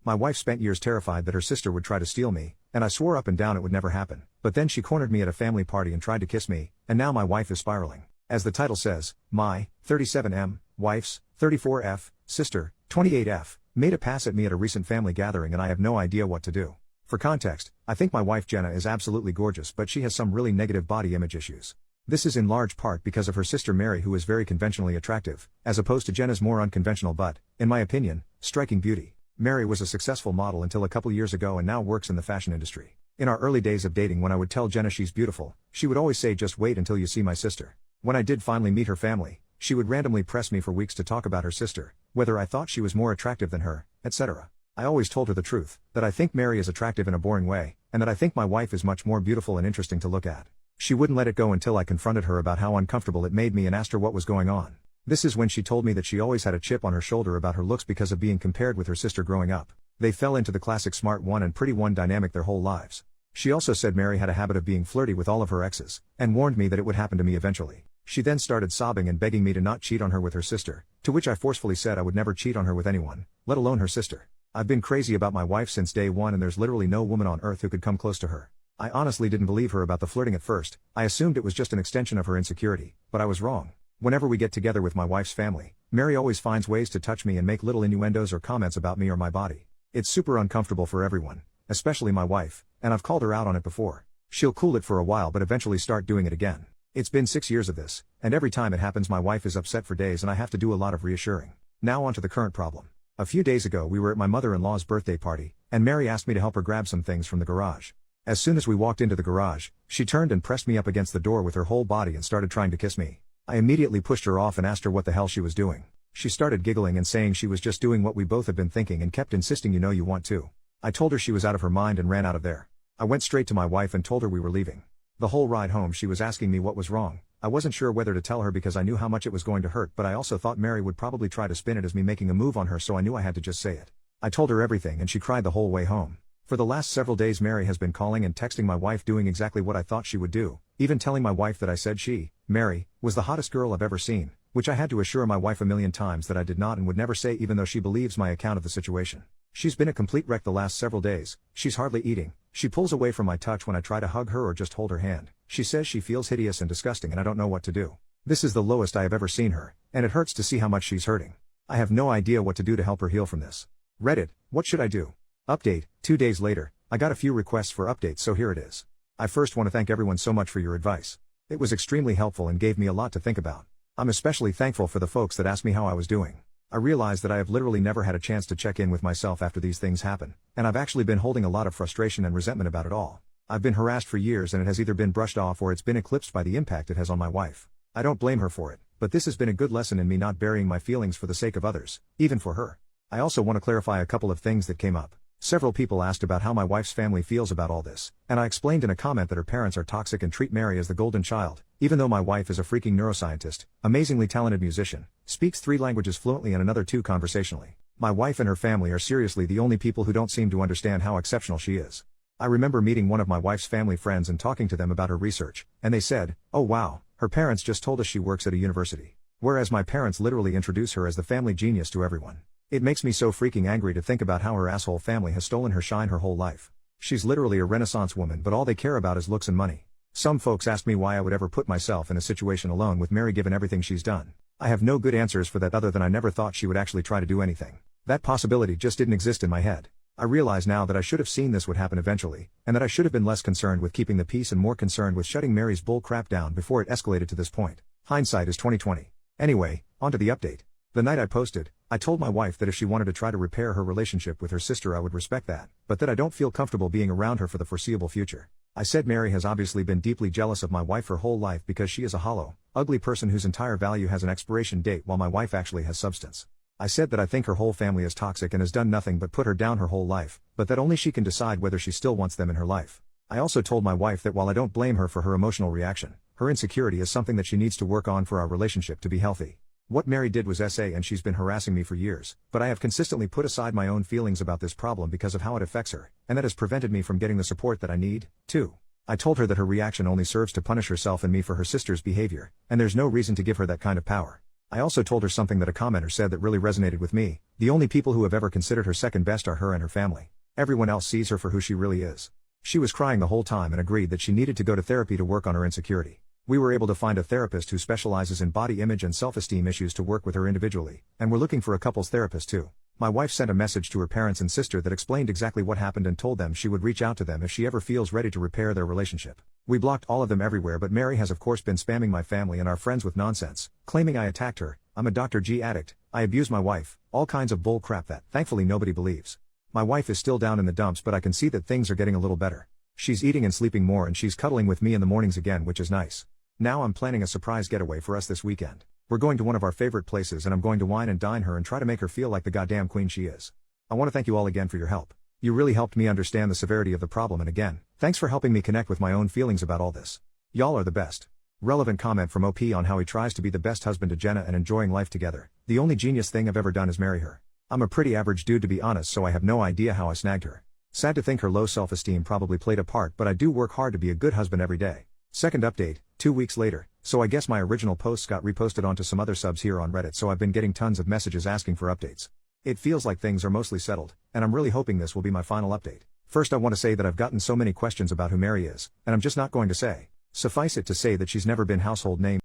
My wife spent years terrified that her sister would try to steal me, and I swore up and down it would never happen. But then she cornered me at a family party and tried to kiss me, and now my wife is spiraling. As the title says, my 37M wife's 34F sister, 28F, made a pass at me at a recent family gathering and I have no idea what to do. For context, I think my wife Jenna is absolutely gorgeous, but she has some really negative body image issues. This is in large part because of her sister Mary, who is very conventionally attractive, as opposed to Jenna's more unconventional but, in my opinion, striking beauty. Mary was a successful model until a couple years ago and now works in the fashion industry. In our early days of dating, when I would tell Jenna she's beautiful, she would always say just wait until you see my sister. When I did finally meet her family, she would randomly press me for weeks to talk about her sister, whether I thought she was more attractive than her, etc. I always told her the truth, that I think Mary is attractive in a boring way, and that I think my wife is much more beautiful and interesting to look at. She wouldn't let it go until I confronted her about how uncomfortable it made me and asked her what was going on. This is when she told me that she always had a chip on her shoulder about her looks because of being compared with her sister growing up. They fell into the classic smart one and pretty one dynamic their whole lives. She also said Mary had a habit of being flirty with all of her exes, and warned me that it would happen to me eventually. She then started sobbing and begging me to not cheat on her with her sister, to which I forcefully said I would never cheat on her with anyone, let alone her sister. I've been crazy about my wife since day one and there's literally no woman on earth who could come close to her. I honestly didn't believe her about the flirting at first. I assumed it was just an extension of her insecurity, but I was wrong. Whenever we get together with my wife's family, Mary always finds ways to touch me and make little innuendos or comments about me or my body. It's super uncomfortable for everyone, especially my wife, and I've called her out on it before. She'll cool it for a while but eventually start doing it again. It's been 6 years of this, and every time it happens my wife is upset for days and I have to do a lot of reassuring. Now on to the current problem. A few days ago we were at my mother-in-law's birthday party, and Mary asked me to help her grab some things from the garage. As soon as we walked into the garage, she turned and pressed me up against the door with her whole body and started trying to kiss me. I immediately pushed her off and asked her what the hell she was doing. She started giggling and saying she was just doing what we both had been thinking and kept insisting you know you want to. I told her she was out of her mind and ran out of there. I went straight to my wife and told her we were leaving. The whole ride home she was asking me what was wrong. I wasn't sure whether to tell her because I knew how much it was going to hurt, but I also thought Mary would probably try to spin it as me making a move on her, so I knew I had to just say it. I told her everything and she cried the whole way home. For the last several days Mary has been calling and texting my wife doing exactly what I thought she would do, even telling my wife that I said she, Mary, was the hottest girl I've ever seen, which I had to assure my wife a million times that I did not and would never say, even though she believes my account of the situation. She's been a complete wreck the last several days. She's hardly eating. She pulls away from my touch when I try to hug her or just hold her hand. She says she feels hideous and disgusting and I don't know what to do. This is the lowest I have ever seen her, and it hurts to see how much she's hurting. I have no idea what to do to help her heal from this. Reddit, what should I do? Update, 2 days later, I got a few requests for updates, so here it is. I first want to thank everyone so much for your advice. It was extremely helpful and gave me a lot to think about. I'm especially thankful for the folks that asked me how I was doing. I realize that I have literally never had a chance to check in with myself after these things happen, and I've actually been holding a lot of frustration and resentment about it all. I've been harassed for years and it has either been brushed off or it's been eclipsed by the impact it has on my wife. I don't blame her for it, but this has been a good lesson in me not burying my feelings for the sake of others, even for her. I also want to clarify a couple of things that came up. Several people asked about how my wife's family feels about all this, and I explained in a comment that her parents are toxic and treat Mary as the golden child, even though my wife is a freaking neuroscientist, amazingly talented musician, speaks 3 languages fluently and another 2 conversationally. My wife and her family are seriously the only people who don't seem to understand how exceptional she is. I remember meeting one of my wife's family friends and talking to them about her research, and they said, "Oh wow, her parents just told us she works at a university." Whereas my parents literally introduce her as the family genius to everyone. It makes me so freaking angry to think about how her asshole family has stolen her shine her whole life. She's literally a renaissance woman, but all they care about is looks and money. Some folks asked me why I would ever put myself in a situation alone with Mary given everything she's done. I have no good answers for that other than I never thought she would actually try to do anything. That possibility just didn't exist in my head. I realize now that I should have seen this would happen eventually, and that I should have been less concerned with keeping the peace and more concerned with shutting Mary's bull crap down before it escalated to this point. Hindsight is 20/20. Anyway, on to the update. The night I posted, I told my wife that if she wanted to try to repair her relationship with her sister I would respect that, but that I don't feel comfortable being around her for the foreseeable future. I said Mary has obviously been deeply jealous of my wife her whole life because she is a hollow, ugly person whose entire value has an expiration date while my wife actually has substance. I said that I think her whole family is toxic and has done nothing but put her down her whole life, but that only she can decide whether she still wants them in her life. I also told my wife that while I don't blame her for her emotional reaction, her insecurity is something that she needs to work on for our relationship to be healthy. What Mary did was SA and she's been harassing me for years, but I have consistently put aside my own feelings about this problem because of how it affects her, and that has prevented me from getting the support that I need. 2. I told her that her reaction only serves to punish herself and me for her sister's behavior, and there's no reason to give her that kind of power. I also told her something that a commenter said that really resonated with me: the only people who have ever considered her second best are her and her family. Everyone else sees her for who she really is. She was crying the whole time and agreed that she needed to go to therapy to work on her insecurity. We were able to find a therapist who specializes in body image and self-esteem issues to work with her individually, and we're looking for a couples therapist too. My wife sent a message to her parents and sister that explained exactly what happened and told them she would reach out to them if she ever feels ready to repair their relationship. We blocked all of them everywhere, but Mary has of course been spamming my family and our friends with nonsense, claiming I attacked her, I'm a Dr. G addict, I abuse my wife, all kinds of bull crap that, thankfully, nobody believes. My wife is still down in the dumps, but I can see that things are getting a little better. She's eating and sleeping more and she's cuddling with me in the mornings again, which is nice. Now I'm planning a surprise getaway for us this weekend. We're going to one of our favorite places and I'm going to wine and dine her and try to make her feel like the goddamn queen she is. I want to thank you all again for your help. You really helped me understand the severity of the problem, and again, thanks for helping me connect with my own feelings about all this. Y'all are the best. Relevant comment from OP on how he tries to be the best husband to Jenna and enjoying life together. The only genius thing I've ever done is marry her. I'm a pretty average dude to be honest, so I have no idea how I snagged her. Sad to think her low self-esteem probably played a part, but I do work hard to be a good husband every day. Second update, 2 weeks later, so I guess my original posts got reposted onto some other subs here on Reddit, so I've been getting tons of messages asking for updates. It feels like things are mostly settled, and I'm really hoping this will be my final update. First, I want to say that I've gotten so many questions about who Mary is, and I'm just not going to say. Suffice it to say that she's never been household name.